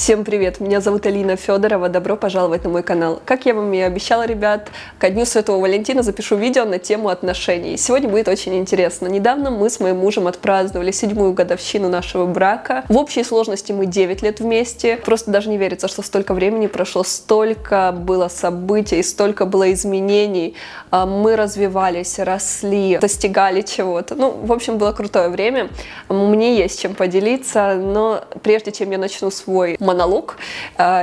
Всем привет, меня зовут Алина Федорова, добро пожаловать на мой канал. Как я вам и обещала, ребят, ко Дню Святого Валентина запишу видео на тему отношений. Сегодня будет очень интересно. Недавно мы с моим мужем отпраздновали 7-ю годовщину нашего брака. В общей сложности мы 9 лет вместе. Просто даже не верится, что столько времени прошло, столько было событий, столько было изменений. Мы развивались, росли, достигали чего-то. Ну, в общем, было крутое время. Мне есть чем поделиться, но прежде чем я начну свой монолог,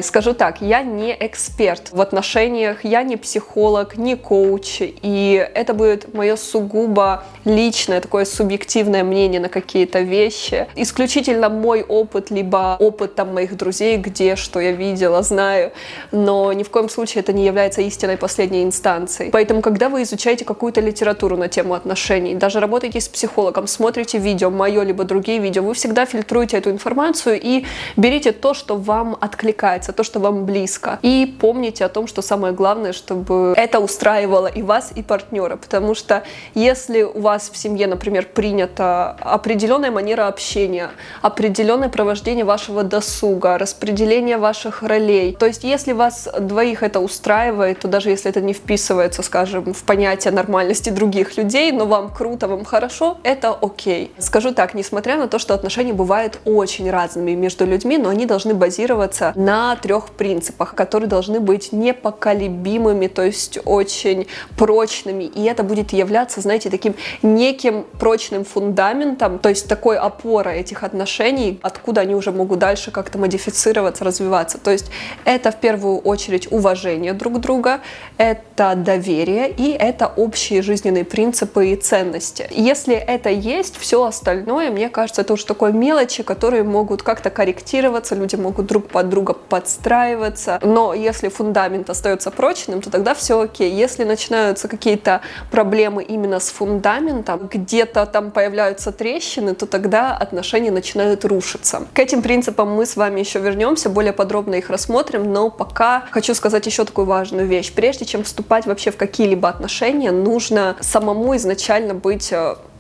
скажу так, я не эксперт в отношениях, я не психолог, не коуч, и это будет мое сугубо личное, такое субъективное мнение на какие-то вещи. Исключительно мой опыт, либо опыт там моих друзей, где, что я видела, знаю, но ни в коем случае это не является истиной последней инстанции. Поэтому, когда вы изучаете какую-то литературу на тему отношений, даже работаете с психологом, смотрите видео, мое, либо другие видео, вы всегда фильтруете эту информацию и берите то, что вам откликается, то, что вам близко. И помните о том, что самое главное, чтобы это устраивало и вас, и партнера. Потому что если у вас в семье, например, принята определенная манера общения, определенное провождение вашего досуга, распределение ваших ролей, то есть если вас двоих это устраивает, то даже если это не вписывается, скажем, в понятие нормальности других людей, но вам круто, вам хорошо, это окей. Скажу так, несмотря на то, что отношения бывают очень разными между людьми, но они должны базироваться на 3 принципах, которые должны быть непоколебимыми, то есть очень прочными, и это будет являться, знаете, таким неким прочным фундаментом, то есть такой опорой этих отношений, откуда они уже могут дальше как-то модифицироваться, развиваться. То есть это в первую очередь уважение друг друга, это доверие и это общие жизненные принципы и ценности. Если это есть, все остальное, мне кажется, это уже такой мелочи, которые могут как-то корректироваться, люди могут друг под друга подстраиваться, но если фундамент остается прочным, то тогда все окей. Если начинаются какие-то проблемы именно с фундаментом, где-то там появляются трещины, то тогда отношения начинают рушиться. К этим принципам мы с вами еще вернемся, более подробно их рассмотрим, но пока хочу сказать еще такую важную вещь. Прежде чем вступать вообще в какие-либо отношения, нужно самому изначально быть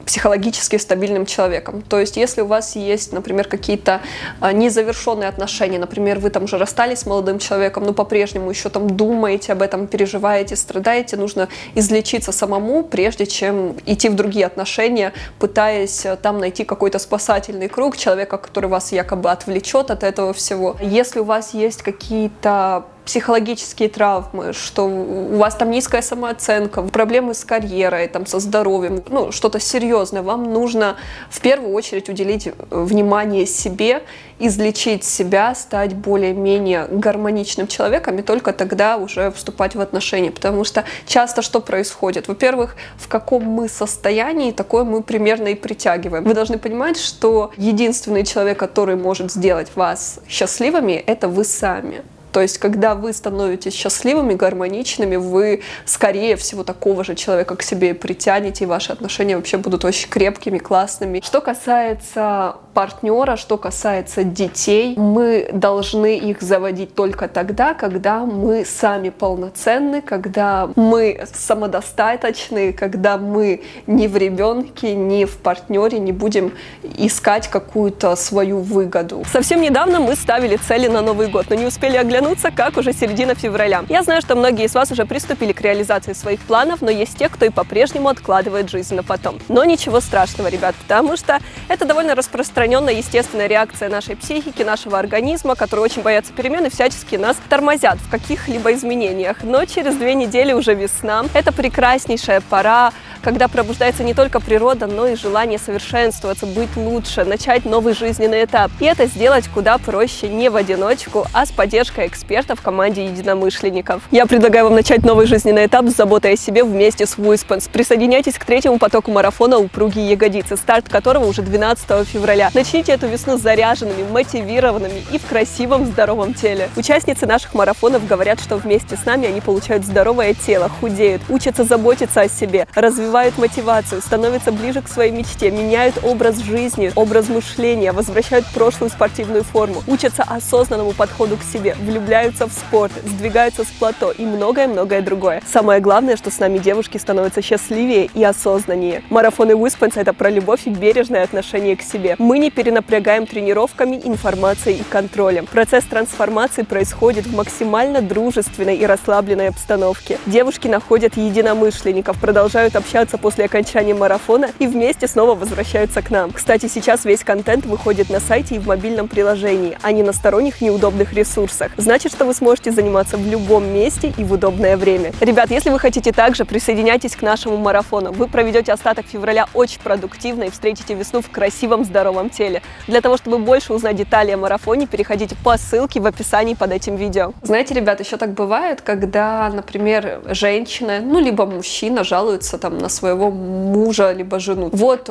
психологически стабильным человеком. То есть, если у вас есть, например, какие-то незавершенные отношения, например, вы там уже расстались с молодым человеком, но по-прежнему еще там думаете об этом, переживаете, страдаете, нужно излечиться самому, прежде чем идти в другие отношения, пытаясь там найти какой-то спасательный круг человека, который вас якобы отвлечет от этого всего. Если у вас есть какие-то психологические травмы, что у вас там низкая самооценка, проблемы с карьерой, там, со здоровьем, ну, что-то серьезное, вам нужно в первую очередь уделить внимание себе, излечить себя, стать более-менее гармоничным человеком и только тогда уже вступать в отношения. Потому что часто что происходит? Во-первых, в каком мы состоянии, такое мы примерно и притягиваем. Вы должны понимать, что единственный человек, который может сделать вас счастливыми, это вы сами. То есть, когда вы становитесь счастливыми, гармоничными, вы, скорее всего, такого же человека к себе притянете, и ваши отношения вообще будут очень крепкими, классными. Что касается партнера, что касается детей, мы должны их заводить только тогда, когда мы сами полноценны, когда мы самодостаточны, когда мы не в ребенке, не в партнере, не будем искать какую-то свою выгоду. Совсем недавно мы ставили цели на Новый год, но не успели оглянуться, как уже середина февраля. Я знаю, что многие из вас уже приступили к реализации своих планов, но есть те, кто и по-прежнему откладывает жизнь на потом. Но ничего страшного, ребят, потому что это довольно распространенная естественная реакция нашей психики, нашего организма, которые очень боятся перемен и всячески нас тормозят в каких-либо изменениях. Но через 2 недели уже весна. Это прекраснейшая пора, когда пробуждается не только природа, но и желание совершенствоваться, быть лучше, начать новый жизненный этап. И это сделать куда проще не в одиночку, а с поддержкой экспертов в команде единомышленников. Я предлагаю вам начать новый жизненный этап с заботой о себе вместе с Wuispens. Присоединяйтесь к 3-му потоку марафона «Упругие ягодицы», старт которого уже 12 февраля. Начните эту весну заряженными, мотивированными и в красивом, здоровом теле. Участницы наших марафонов говорят, что вместе с нами они получают здоровое тело, худеют, учатся заботиться о себе, развивают поднимают мотивацию, становятся ближе к своей мечте, меняют образ жизни, образ мышления, возвращают прошлую спортивную форму, учатся осознанному подходу к себе, влюбляются в спорт, сдвигаются с плато и многое-многое другое. Самое главное, что с нами девушки становятся счастливее и осознаннее. Марафоны Уиспенс — это про любовь и бережное отношение к себе. Мы не перенапрягаем тренировками, информацией и контролем. Процесс трансформации происходит в максимально дружественной и расслабленной обстановке. Девушки находят единомышленников, продолжают общаться после окончания марафона и вместе снова возвращаются к нам. Кстати, сейчас весь контент выходит на сайте и в мобильном приложении, а не на сторонних неудобных ресурсах. Значит, что вы сможете заниматься в любом месте и в удобное время. Ребят, если вы хотите также, присоединяйтесь к нашему марафону. Вы проведете остаток февраля очень продуктивно и встретите весну в красивом, здоровом теле. Для того, чтобы больше узнать детали о марафоне, переходите по ссылке в описании под этим видео. Знаете, ребят, еще так бывает, когда, например, женщина, либо мужчина жалуется там на своего мужа, либо жену. Вот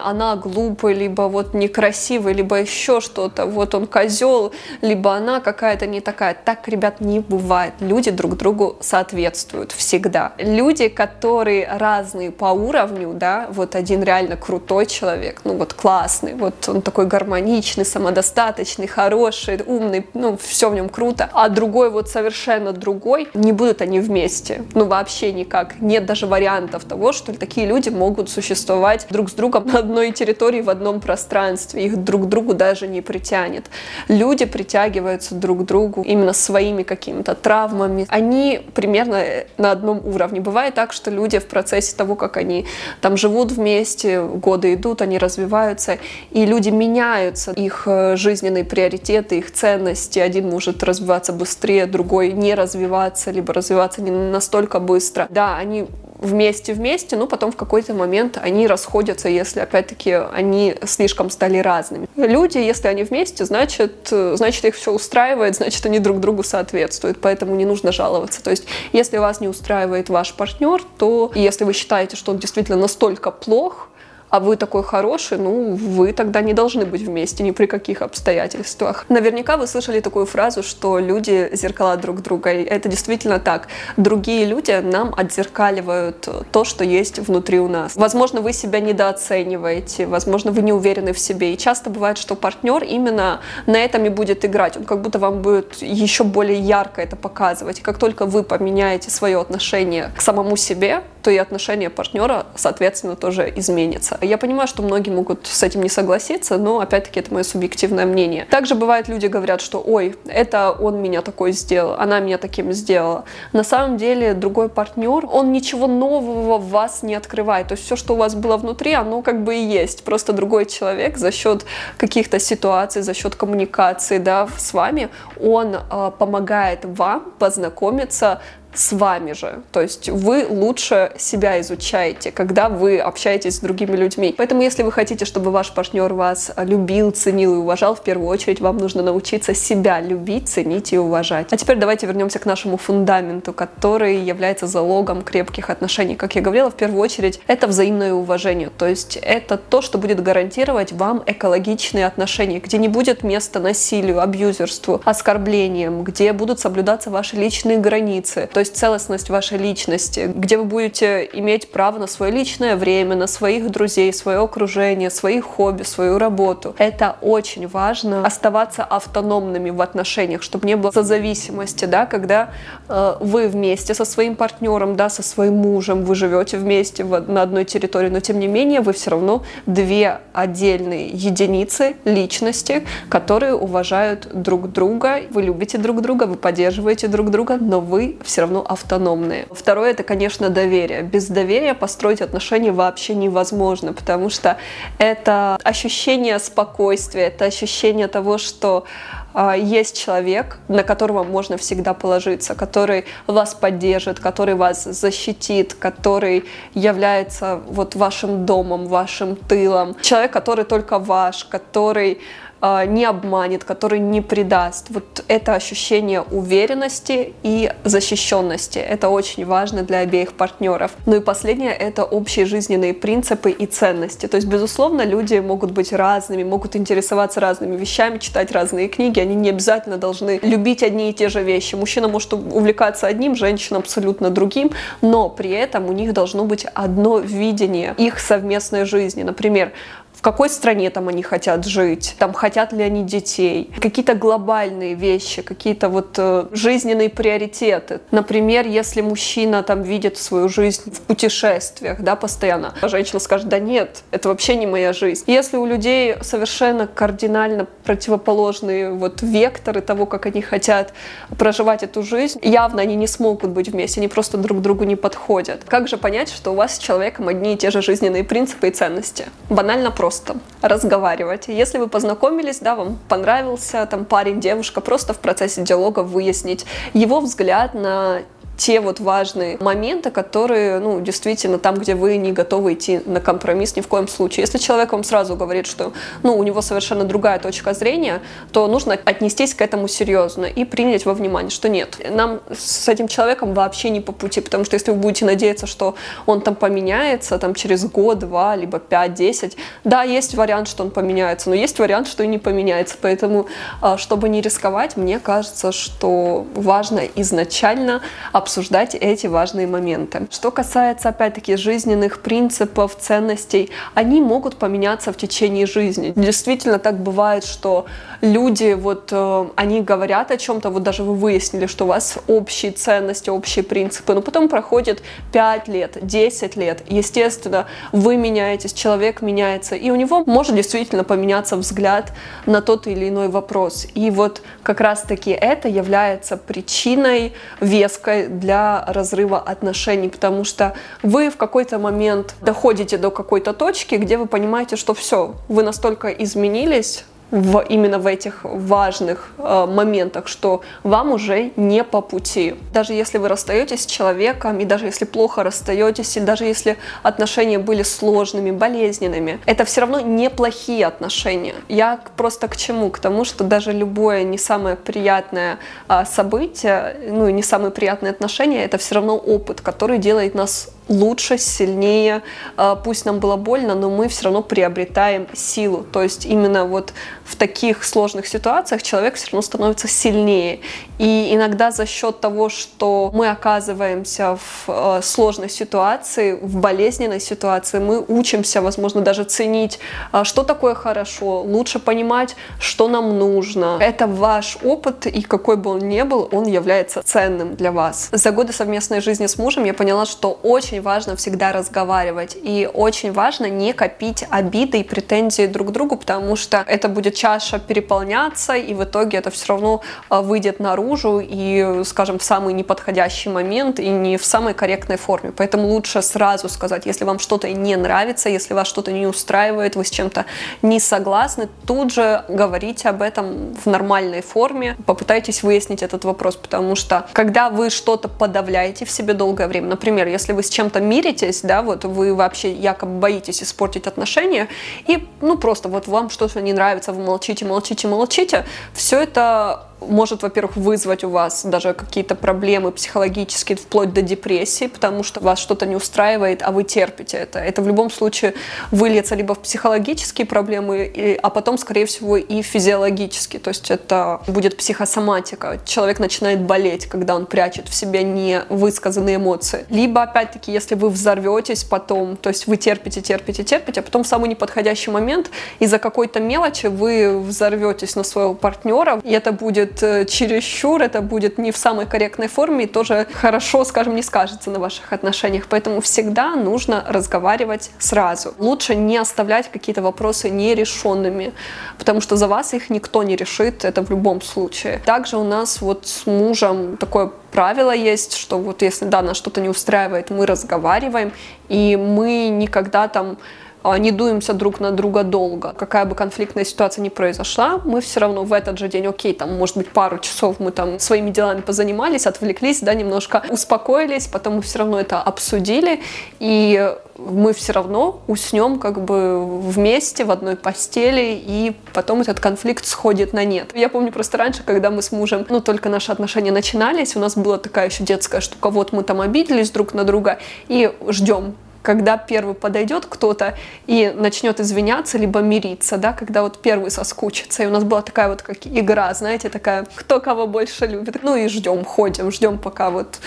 она глупый, либо вот некрасивый, либо еще что-то, вот он козел, либо она какая-то не такая. Так, ребят, не бывает. Люди друг другу соответствуют всегда. Люди, которые разные по уровню, да, вот один реально крутой человек, классный, вот он такой гармоничный, самодостаточный, хороший, умный, все в нем круто, а другой вот совершенно другой, не будут они вместе, вообще никак. Нет даже вариантов того, что такие люди могут существовать друг с другом на одной территории, в одном пространстве, их друг к другу даже не притянет. Люди притягиваются друг к другу именно своими какими-то травмами, они примерно на одном уровне. Бывает так, что люди в процессе того, как они там живут вместе, годы идут, они развиваются, и люди меняются, их жизненные приоритеты, их ценности. Один может развиваться быстрее, другой не развиваться, либо развиваться не настолько быстро. Да, они вместе, но потом в какой-то момент они расходятся, если, опять-таки, они слишком стали разными. Люди, если они вместе, значит их все устраивает, значит, они друг другу соответствуют, поэтому не нужно жаловаться. То есть, если вас не устраивает ваш партнер, то если вы считаете, что он действительно настолько плох, а вы такой хороший, вы тогда не должны быть вместе ни при каких обстоятельствах. Наверняка вы слышали такую фразу, что люди зеркала друг друга, и это действительно так. Другие люди нам отзеркаливают то, что есть внутри у нас. Возможно, вы себя недооцениваете, возможно, вы не уверены в себе, и часто бывает, что партнер именно на этом и будет играть, он как будто вам будет еще более ярко это показывать. И как только вы поменяете свое отношение к самому себе, то и отношение партнера, соответственно, тоже изменится. Я понимаю, что многие могут с этим не согласиться, но, опять-таки, это мое субъективное мнение. Также бывает, люди говорят, что «Ой, это он меня такой сделал, она меня таким сделала». На самом деле, другой партнер, он ничего нового в вас не открывает. То есть все, что у вас было внутри, оно как бы и есть. Просто другой человек за счет каких-то ситуаций, за счет коммуникации, да, с вами, он помогает вам познакомиться с вами же. То есть вы лучше себя изучаете, когда вы общаетесь с другими людьми. Поэтому, если вы хотите, чтобы ваш партнер вас любил, ценил и уважал, в первую очередь вам нужно научиться себя любить, ценить и уважать. А теперь давайте вернемся к нашему фундаменту, который является залогом крепких отношений. Как я говорила, в первую очередь это взаимное уважение. То есть это то, что будет гарантировать вам экологичные отношения, где не будет места насилию, абьюзерству, оскорблениям, где будут соблюдаться ваши личные границы. То есть целостность вашей личности, где вы будете иметь право на свое личное время, на своих друзей, свое окружение, свои хобби, свою работу. Это очень важно, оставаться автономными в отношениях, чтобы не было созависимости, да, когда вы вместе со своим партнером, да, со своим мужем, вы живете вместе на одной территории, но тем не менее вы все равно две отдельные единицы личности, которые уважают друг друга, вы любите друг друга, вы поддерживаете друг друга, но вы все равно автономные. Второе — это, конечно, доверие. Без доверия построить отношения вообще невозможно, потому что это ощущение спокойствия, это ощущение того, что есть человек, на которого можно всегда положиться, который вас поддержит, который вас защитит, который является вот вашим домом, вашим тылом. Человек, который только ваш, который не обманет, который не предаст. Вот это ощущение уверенности и защищенности. Это очень важно для обеих партнеров. Ну и последнее — это общие жизненные принципы и ценности. То есть, безусловно, люди могут быть разными, могут интересоваться разными вещами, читать разные книги. Они не обязательно должны любить одни и те же вещи. Мужчина может увлекаться одним, женщина абсолютно другим, но при этом у них должно быть одно видение их совместной жизни. Например, в какой стране там они хотят жить, там хотят ли они детей, какие-то глобальные вещи, какие-то вот жизненные приоритеты. Например, если мужчина там видит свою жизнь в путешествиях, да, постоянно, а женщина скажет: да нет, это вообще не моя жизнь. Если у людей совершенно кардинально противоположные вот векторы того, как они хотят проживать эту жизнь, явно они не смогут быть вместе, они просто друг другу не подходят. Как же понять, что у вас с человеком одни и те же жизненные принципы и ценности? Банально просто разговаривать. Если вы познакомились, да, вам понравился там парень, девушка, просто в процессе диалога выяснить его взгляд на те вот важные моменты, которые, ну, действительно, там, где вы не готовы идти на компромисс ни в коем случае. Если человек вам сразу говорит, что, ну, у него совершенно другая точка зрения, то нужно отнестись к этому серьезно и принять во внимание, что нет, нам с этим человеком вообще не по пути, потому что если вы будете надеяться, что он там поменяется там через год, 2, либо 5-10, да, есть вариант, что он поменяется, но есть вариант, что и не поменяется, поэтому, чтобы не рисковать, мне кажется, что важно изначально обсуждать эти важные моменты. Что касается, опять-таки, жизненных принципов, ценностей, они могут поменяться в течение жизни. Действительно, так бывает, что люди, вот, они говорят о чем-то, вот даже вы выяснили, что у вас общие ценности, общие принципы, но потом проходит 5 лет, 10 лет, естественно, вы меняетесь, человек меняется, и у него может действительно поменяться взгляд на тот или иной вопрос. И вот как раз-таки это является причиной веской для разрыва отношений, потому что вы в какой-то момент доходите до какой-то точки, где вы понимаете, что все, вы настолько изменились именно в этих важных моментах, что вам уже не по пути. Даже если вы расстаетесь с человеком, и даже если плохо расстаетесь, и даже если отношения были сложными, болезненными, это все равно неплохие отношения. Я просто к чему? К тому, что даже любое не самое приятное событие, ну и не самые приятные отношения, это все равно опыт, который делает нас лучше, сильнее. Пусть нам было больно, но мы все равно приобретаем силу. То есть именно вот в таких сложных ситуациях человек все равно становится сильнее. И иногда за счет того, что мы оказываемся в сложной ситуации, в болезненной ситуации, мы учимся, возможно, даже ценить, что такое хорошо, лучше понимать, что нам нужно. Это ваш опыт, и какой бы он ни был, он является ценным для вас. За годы совместной жизни с мужем я поняла, что очень важно всегда разговаривать, и очень важно не копить обиды и претензии друг к другу, потому что это будет чаша переполняться, и в итоге это все равно выйдет наружу, и, скажем, в самый неподходящий момент, и не в самой корректной форме. Поэтому лучше сразу сказать, если вам что-то не нравится, если вас что-то не устраивает, вы с чем-то не согласны, тут же говорите об этом в нормальной форме, попытайтесь выяснить этот вопрос, потому что когда вы что-то подавляете в себе долгое время, например, если вы с чем-то миритесь, да, вот вы вообще якобы боитесь испортить отношения, и, ну, просто вот вам что-то не нравится, вы молчите, молчите, молчите, все это может, во-первых, вызвать у вас даже какие-то проблемы психологические, вплоть до депрессии, потому что вас что-то не устраивает, а вы терпите это. Это в любом случае выльется либо в психологические проблемы, а потом, скорее всего, и физиологические. То есть это будет психосоматика. Человек начинает болеть, когда он прячет в себе невысказанные эмоции. Либо, опять-таки, если вы взорветесь потом, то есть вы терпите, терпите, терпите, а потом в самый неподходящий момент из-за какой-то мелочи вы взорветесь на своего партнера, и это будет чересчур, это будет не в самой корректной форме и тоже хорошо, скажем, не скажется на ваших отношениях. Поэтому всегда нужно разговаривать сразу. Лучше не оставлять какие-то вопросы нерешенными, потому что за вас их никто не решит, это в любом случае. Также у нас вот с мужем такое правило есть, что вот если, да, нас что-то не устраивает, мы разговариваем, и мы никогда там не дуемся друг на друга долго. Какая бы конфликтная ситуация ни произошла, мы все равно в этот же день, окей, там, может быть, пару часов мы там своими делами позанимались, отвлеклись, да, немножко успокоились, потом мы все равно это обсудили, и мы все равно уснем как бы вместе в одной постели, и потом этот конфликт сходит на нет. Я помню просто раньше, когда мы с мужем, только наши отношения начинались, у нас была такая еще детская штука, вот мы там обиделись друг на друга и ждем, когда первый подойдет кто-то и начнет извиняться, либо мириться, да, когда вот первый соскучится. И у нас была такая вот как игра, знаете, такая, кто кого больше любит. Ну и ждем, ходим, ждем, пока вот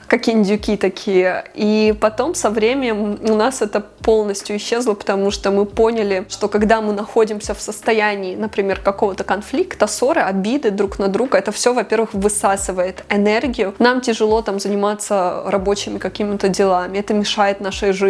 как индюки такие. И потом со временем у нас это полностью исчезло, потому что мы поняли, что когда мы находимся в состоянии, например, какого-то конфликта, ссоры, обиды друг на друга, это все, во-первых, высасывает энергию. Нам тяжело там заниматься рабочими какими-то делами, это мешает нашей жизни.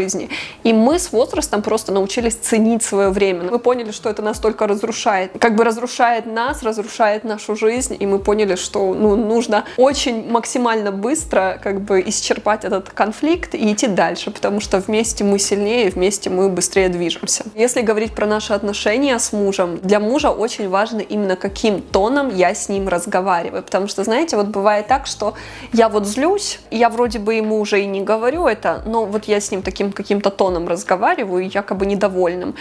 И мы с возрастом просто научились ценить свое время. Мы поняли, что это нас только разрушает. Как бы разрушает нас, разрушает нашу жизнь. И мы поняли, что нужно очень максимально быстро как бы исчерпать этот конфликт и идти дальше, потому что вместе мы сильнее, вместе мы быстрее движемся. Если говорить про наши отношения с мужем, для мужа очень важно именно каким тоном я с ним разговариваю. Потому что, знаете, вот бывает так, что я вот злюсь, я вроде бы ему уже и не говорю это, но вот я с ним таким каким-то тоном разговариваю, якобы недовольным.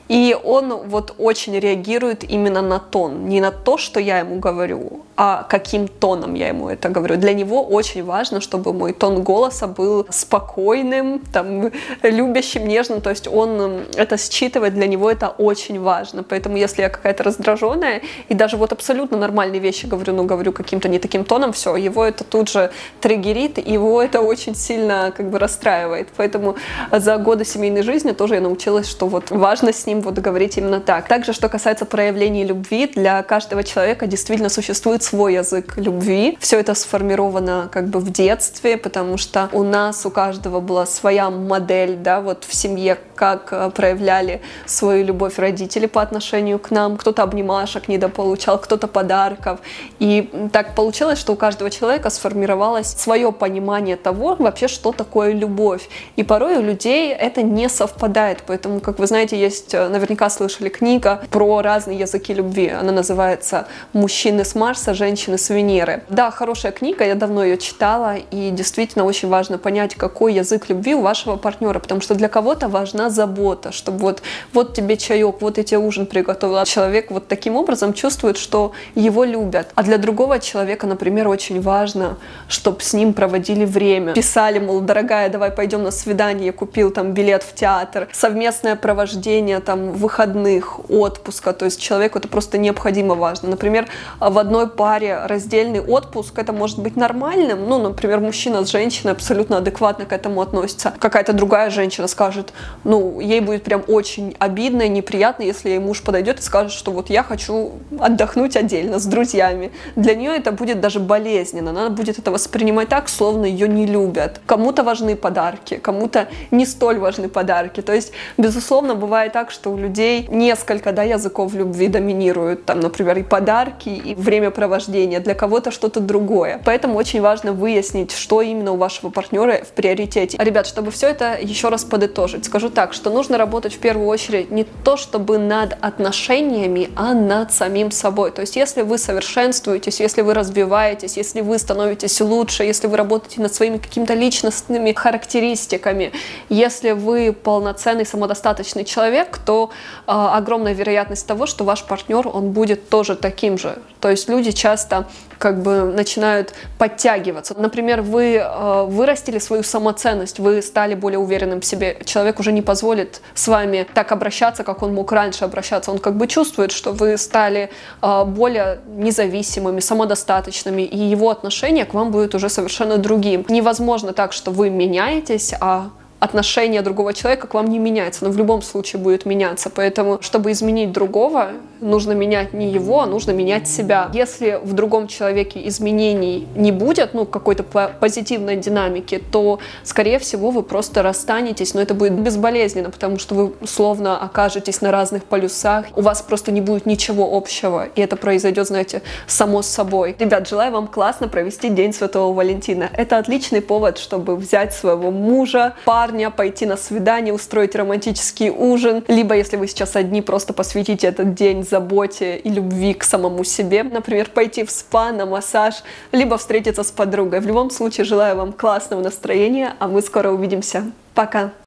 И он вот очень реагирует именно на тон. Не на то, что я ему говорю, а каким тоном я ему это говорю. Для него очень важно, чтобы мой тон голоса был спокойным, там, любящим, нежным. То есть он это считывает, для него это очень важно. Поэтому если я какая-то раздраженная и даже вот абсолютно нормальные вещи говорю, но говорю каким-то не таким тоном, все, его это тут же триггерит, его это очень сильно как бы расстраивает. Поэтому за годы семейной жизни тоже я научилась, что вот важно с ним вот говорить именно так. Также, что касается проявления любви, для каждого человека действительно существует свой язык любви. Все это сформировано как бы в детстве, потому что у нас, у каждого была своя модель, да, вот в семье, как проявляли свою любовь родители по отношению к нам. Кто-то обнимашек недополучал, кто-то подарков. И так получилось, что у каждого человека сформировалось свое понимание того, вообще, что такое любовь. И порой у людей это не совпадает. Поэтому, как вы знаете, есть, наверняка слышали, книга про разные языки любви. Она называется «Мужчины с Марса, женщины с Венеры». Да, хорошая книга, я давно ее читала, и действительно очень важно понять, какой язык любви у вашего партнера, потому что для кого-то важна забота, чтобы вот тебе чаек, вот я тебе ужин приготовила. Человек вот таким образом чувствует, что его любят. А для другого человека, например, очень важно, чтобы с ним проводили время. Писали, мол, дорогая, давай пойдем на свидание, купил там билет в театр, совместное провождение там выходных, отпуска, то есть человеку это просто необходимо важно. Например, в одной паре раздельный отпуск, это может быть нормальным, например, мужчина с женщиной абсолютно адекватно к этому относится. Какая-то другая женщина скажет, ей будет прям очень обидно и неприятно, если ей муж подойдет и скажет, что вот я хочу отдохнуть отдельно с друзьями. Для нее это будет даже болезненно, она будет это воспринимать так, словно ее не любят. Кому-то важны подарки, кому-то не столь важны подарки. То есть, безусловно, бывает так, что у людей несколько языков любви доминируют. Там, например, и подарки, и времяпровождение. Для кого-то что-то другое. Поэтому очень важно выяснить, что именно у вашего партнера в приоритете. Ребят, чтобы все это еще раз подытожить, скажу так, что нужно работать в первую очередь не то чтобы над отношениями, а над самим собой. То есть, если вы совершенствуетесь, если вы развиваетесь, если вы становитесь лучше, если вы работаете над своими какими-то личностными характеристиками, если вы полноценный, самодостаточный человек, то огромная вероятность того, что ваш партнер, он будет тоже таким же. То есть люди часто как бы начинают подтягиваться. Например, вы вырастили свою самоценность, вы стали более уверенным в себе. Человек уже не позволит с вами так обращаться, как он мог раньше обращаться. Он как бы чувствует, что вы стали более независимыми, самодостаточными, и его отношение к вам будет уже совершенно другим. Невозможно так, что вы меняетесь, а отношение другого человека к вам не меняется, но в любом случае будет меняться. Поэтому, чтобы изменить другого, нужно менять не его, а нужно менять себя. Если в другом человеке изменений не будет, ну, какой-то позитивной динамики, то, скорее всего, вы просто расстанетесь, но это будет безболезненно, потому что вы словно окажетесь на разных полюсах, у вас просто не будет ничего общего, и это произойдет, знаете, само собой. Ребят, желаю вам классно провести День Святого Валентина. Это отличный повод, чтобы взять своего мужа, парня, пойти на свидание, устроить романтический ужин, либо, если вы сейчас одни, просто посвятите этот день заботе и любви к самому себе, например, пойти в спа, на массаж, либо встретиться с подругой. В любом случае, желаю вам классного настроения, а мы скоро увидимся. Пока!